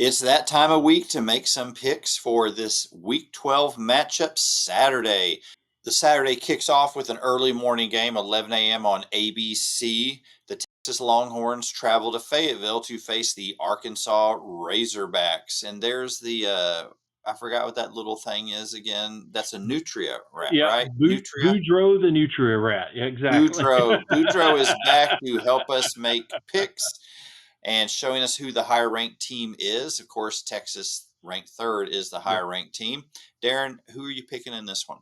It's that time of week to make some picks for this Week 12 matchup Saturday. The Saturday kicks off with an early morning game, 11 a.m. on ABC. The Texas Longhorns travel to Fayetteville to face the Arkansas Razorbacks. And there's I forgot what that little thing is again. That's a nutria rat, Yeah, right? Nutria? Boudreaux the Nutria Rat. Yeah, exactly. Boudreaux is back to help us make picks and showing us who the higher ranked team is. Of course, Texas ranked third is the Yep. higher ranked team. Darren, who are you picking in this one?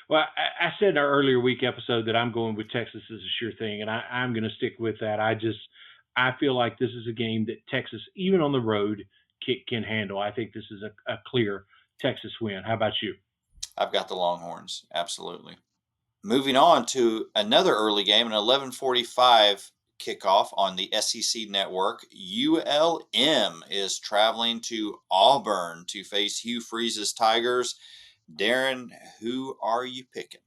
Well, I said in our earlier week episode that I'm going with Texas as a sure thing, and I'm going to stick with that. I feel like this is a game that Texas, even on the road, can handle. I think this is a clear Texas win. How about you? I've got the Longhorns, absolutely. Moving on to another early game, an 11:45 kickoff on the SEC network. ULM is traveling to Auburn to face Hugh Freeze's Tigers. Darren, who are you picking?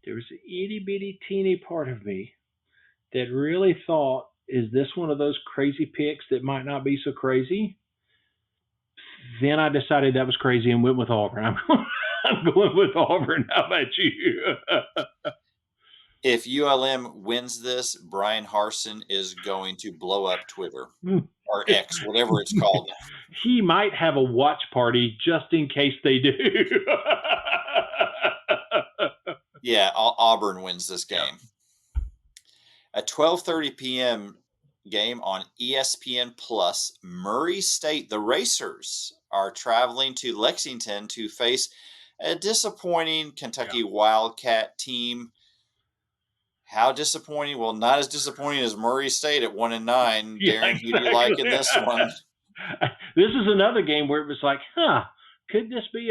There's an itty bitty teeny part of me that really thought, is this one of those crazy picks that might not be so crazy? Then I decided that was crazy and went with Auburn. I'm going with Auburn. How about you? If ULM wins this, Brian Harsin is going to blow up Twitter or X, whatever it's called. He might have a watch party just in case they do. Yeah, Auburn wins this game. Yep. At 12:30 p.m. game on ESPN Plus, Murray State, the Racers, are traveling to Lexington to face a disappointing Kentucky Wildcat team. How disappointing? Well, not as disappointing as Murray State at 1-9. Yeah, Darren, who do you like in exactly. this one? This is another game where it was like, could this be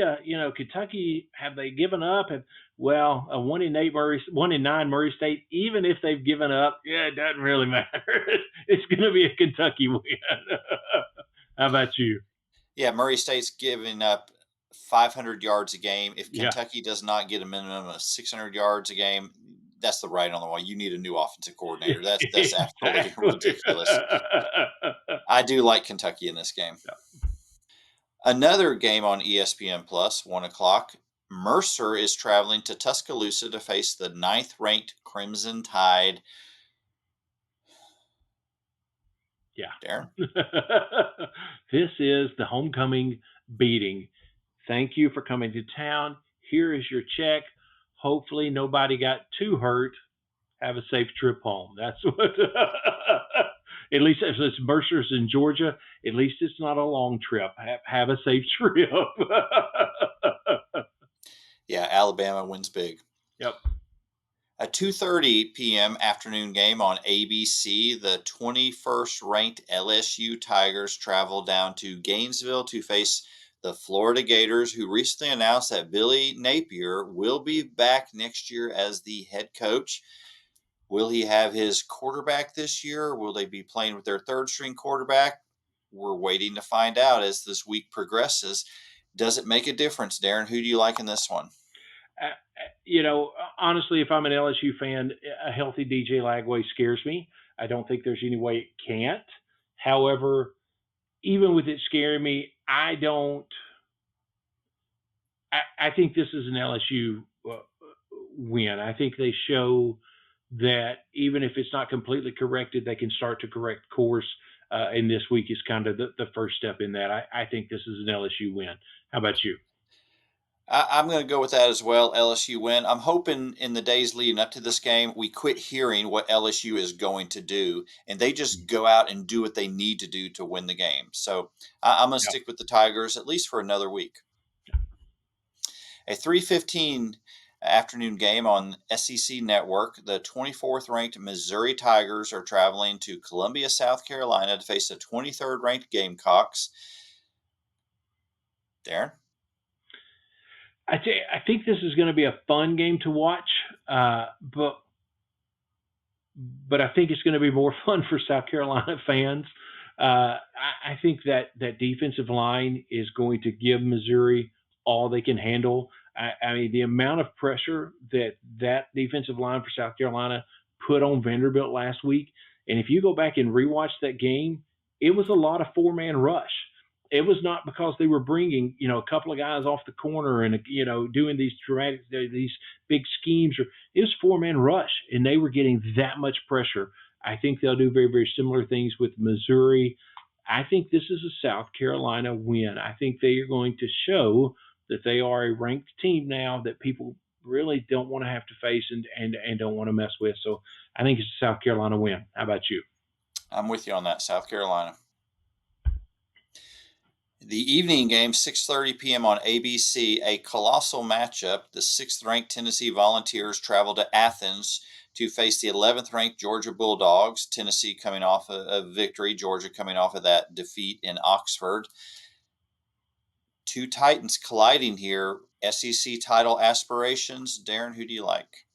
Kentucky? Have they given up? And well, a 1-9 Murray State, even if they've given up, it doesn't really matter. It's going to be a Kentucky win. How about you? Yeah, Murray State's giving up 500 yards a game. If Yeah. Kentucky does not get a minimum of 600 yards a game, that's the writing on the wall. You need a new offensive coordinator. That's absolutely Exactly. ridiculous. I do like Kentucky in this game. Yeah. Another game on ESPN Plus, 1 o'clock. Mercer is traveling to Tuscaloosa to face the 9th-ranked Crimson Tide. Yeah. Darren? This is the homecoming beating. Thank you for coming to town. Here is your check. Hopefully nobody got too hurt. Have a safe trip home. That's what. At least if it's Mercer's in Georgia, at least it's not a long trip. Have a safe trip. Yeah, Alabama wins big. Yep. A 2:30 p.m. afternoon game on ABC, the 21st ranked LSU Tigers travel down to Gainesville to face the Florida Gators, who recently announced that Billy Napier will be back next year as the head coach. Will he have his quarterback this year? Will they be playing with their third string quarterback? We're waiting to find out as this week progresses. Does it make a difference, Darren? Who do you like in this one? Honestly, if I'm an LSU fan, a healthy DJ Lagway scares me. I don't think there's any way it can't. However, even with it scaring me, I think this is an LSU win. I think they show that even if it's not completely corrected, they can start to correct course. And this week is kind of the first step in that. I think this is an LSU win. How about you? I'm going to go with that as well. LSU win. I'm hoping in the days leading up to this game, we quit hearing what LSU is going to do, and they just go out and do what they need to do to win the game. So I'm going to stick with the Tigers at least for another week. A 3:15 afternoon game on SEC Network. The 24th ranked Missouri Tigers are traveling to Columbia, South Carolina to face the 23rd ranked Gamecocks. Darren? I think this is going to be a fun game to watch, but I think it's going to be more fun for South Carolina fans. I think that defensive line is going to give Missouri all they can handle. I mean, the amount of pressure that defensive line for South Carolina put on Vanderbilt last week, and if you go back and rewatch that game, it was a lot of four-man rush. it was not because they were bringing, a couple of guys off the corner and, doing these dramatic, these big schemes. Or it was 4-man rush, and they were getting that much pressure. I think they'll do very, very similar things with Missouri. I think this is a South Carolina win. I think they are going to show that they are a ranked team now that people really don't want to have to face and don't want to mess with. So I think it's a South Carolina win. How about you? I'm with you on that, South Carolina. The evening game, 6:30 p.m. on ABC, a colossal matchup. The 6th-ranked Tennessee Volunteers travel to Athens to face the 11th-ranked Georgia Bulldogs. Tennessee coming off a victory, Georgia coming off of that defeat in Oxford. Two Titans colliding here. SEC title aspirations. Darren, who do you like?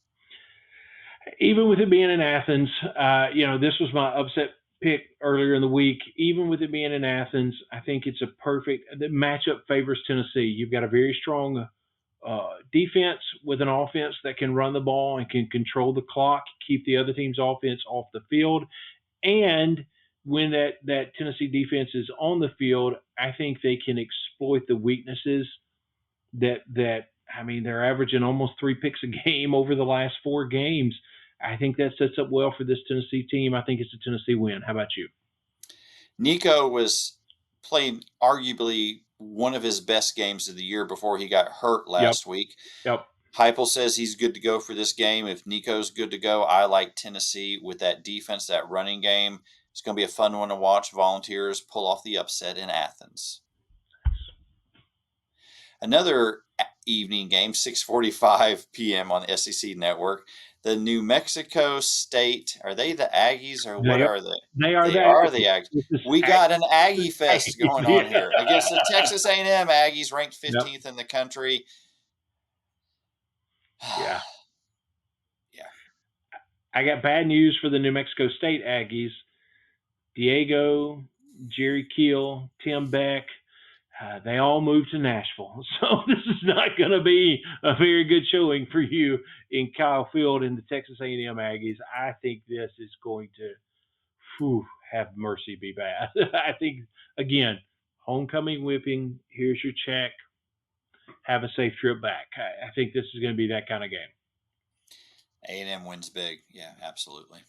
Even with it being in Athens, this was my upset pick earlier in the week. Even with it being in Athens, I think it's a perfect the matchup favors Tennessee. You've got a very strong defense with an offense that can run the ball and can control the clock, keep the other team's offense off the field, and when that Tennessee defense is on the field, I think they can exploit the weaknesses that I mean, they're averaging almost 3 picks a game over the last 4 games. I think that sets up well for this Tennessee team. I think it's a Tennessee win. How about you? Nico was playing arguably one of his best games of the year before he got hurt Yep. last week. Yep. Heupel says he's good to go for this game. If Nico's good to go, I like Tennessee with that defense, that running game. It's going to be a fun one to watch. Volunteers pull off the upset in Athens. Another evening game, 6:45 p.m. on the SEC Network. The New Mexico State, are they the Aggies or what They are are they? they are They the are the Aggies. Aggies. This is We got an Aggie fest Aggies. going on Yeah. here against the Texas A&M Aggies, ranked Yep. 15th in the country. Yeah. Yeah. I got bad news for the New Mexico State Aggies. Diego, Jerry Keel, Tim Beck, they all moved to Nashville. So this is not going to be a very good showing for you in Kyle Field and the Texas A&M Aggies. I think this is going to, have mercy be bad. I think, again, homecoming whipping, here's your check, have a safe trip back. I think this is going to be that kind of game. A&M wins big. Yeah, absolutely.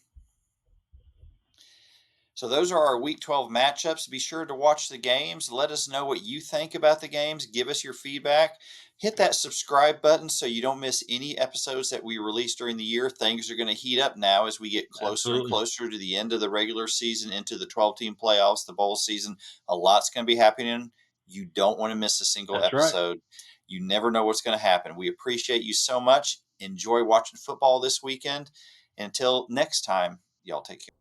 So those are our Week 12 matchups. Be sure to watch the games. Let us know what you think about the games. Give us your feedback. Hit that subscribe button so you don't miss any episodes that we release during the year. Things are going to heat up now as we get closer and Absolutely. closer to the end of the regular season, into the 12-team playoffs, the bowl season. A lot's going to be happening. You don't want to miss a single That's right. episode. You never know what's going to happen. We appreciate you so much. Enjoy watching football this weekend. Until next time, y'all take care.